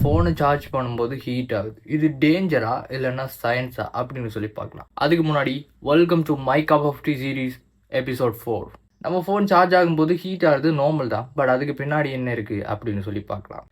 ஃபோனை சார்ஜ் பண்ணும்போது ஹீட் ஆகுது. இது டேஞ்சரா இல்லைன்னா சயின்ஸா அப்படின்னு சொல்லி பார்க்கலாம். அதுக்கு முன்னாடி welcome to my cup of tea series episode 4. நம்ம ஃபோன் சார்ஜ் ஆகும்போது ஹீட் ஆகுது நார்மல் தான். பட் அதுக்கு பின்னாடி என்ன இருக்குது அப்படின்னு சொல்லி பார்க்கலாம்.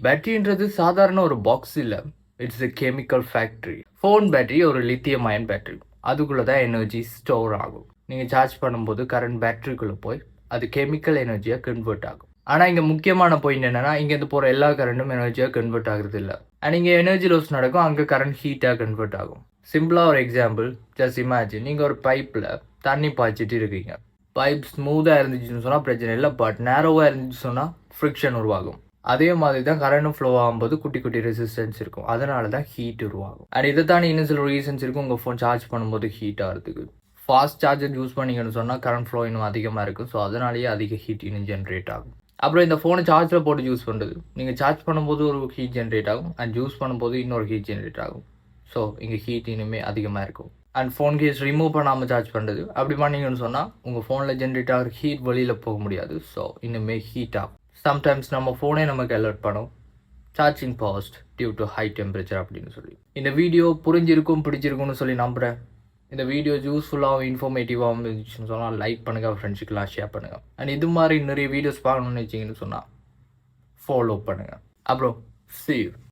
பேட்டரின்றது சாதாரண ஒரு பாக்ஸ் இல்லை, it's a chemical factory. Phone battery ஒரு லித்தியம் அயன் பேட்டரி. அதுக்குள்ளே தான் எனர்ஜி ஸ்டோர் ஆகும். நீங்கள் சார்ஜ் பண்ணும்போது கரண்ட் பேட்டரிக்குள்ளே போய் அது கெமிக்கல் எனர்ஜியாக கன்வெர்ட் ஆகும். ஆனால் இங்கே முக்கியமான பாயிண்ட் என்னென்னா, இங்கேருந்து போகிற எல்லா கரண்ட்டும் எனர்ஜியாக கன்வெர்ட் ஆகுறது இல்லை. அண்ட் இங்கே எனர்ஜி லாஸ் நடக்கும், அங்கே கரண்ட் ஹீட்டாக கன்வெர்ட் ஆகும். சிம்பிளாக ஒரு எக்ஸாம்பிள், ஜஸ்ட் இமேஜின் நீங்கள் ஒரு பைப்பில் தண்ணி பாய்ச்சிட்டு இருக்கீங்க. பைப் ஸ்மூத்தாக இருந்துச்சுன்னு சொன்னால் பிரச்சனை இல்லை, பட் நேரோவாக இருந்துச்சு சொன்னால் ஃப்ரிக்ஷன் உருவாகும். அதே மாதிரி தான் கரண்ட்டும் ஃப்ளோ ஆகும்போது குட்டி குட்டி ரெசிஸ்டன்ஸ் இருக்கும், அதனால தான் ஹீட் உருவாகும். அண்ட் இதை தாண்டி இன்னும் சில ரீசன்ஸ் இருக்கும் உங்கள் ஃபோன் சார்ஜ் பண்ணும்போது ஹீட் ஆகிறதுக்கு. ஃபாஸ்ட் சார்ஜர் யூஸ் பண்ணிங்கன்னு சொன்னால் கரண்ட் ஃப்ளோ இன்னும் அதிகமாக இருக்கும், ஸோ அதனாலேயே அதிக ஹீட் இன்னும் ஜென்ரேட் ஆகும். அப்புறம் இந்த ஃபோனை சார்ஜில் போட்டு யூஸ் பண்ணுறது, நீங்கள் சார்ஜ் பண்ணும்போது ஒரு ஹீட் ஜென்ரேட் ஆகும் அண்ட் யூஸ் பண்ணும்போது இன்னொரு ஹீட் ஜென்ரேட் ஆகும். ஸோ இங்கே ஹீட் இன்னுமே அதிகமாக இருக்கும். அண்ட் ஃபோன் கேஸ் ரிமூவ் பண்ணாமல் சார்ஜ் பண்ணுறது, அப்படி பண்ணிங்கன்னு சொன்னால் உங்கள் ஃபோனில் ஜென்ரேட் ஆகிற ஹீட் வெளியில் போக முடியாது, ஸோ இன்னுமே ஹீட் ஆகும். சம்டைம்ஸ் நம்ம ஃபோனே நமக்கு அலர்ட் பண்ணும் charging paused due to high temperature அப்படின்னு சொல்லி. இந்த வீடியோ புரிஞ்சிருக்கும் பிடிச்சிருக்கும்னு சொல்லி நம்புகிறேன். இந்த வீடியோ யூஸ்ஃபுல்லாகவும் இன்ஃபர்மேட்டிவாகவும் இருந்துச்சுன்னு சொன்னால் லைக் பண்ணுங்கள், ஃப்ரெண்ட்ஸுக்கெல்லாம் ஷேர் பண்ணுங்கள். அண்ட் இது மாதிரி நிறைய வீடியோஸ் பார்க்கணும்னு வச்சிங்கன்னு சொன்னால் ஃபாலோ பண்ணுங்கள். அப்புறம் see you.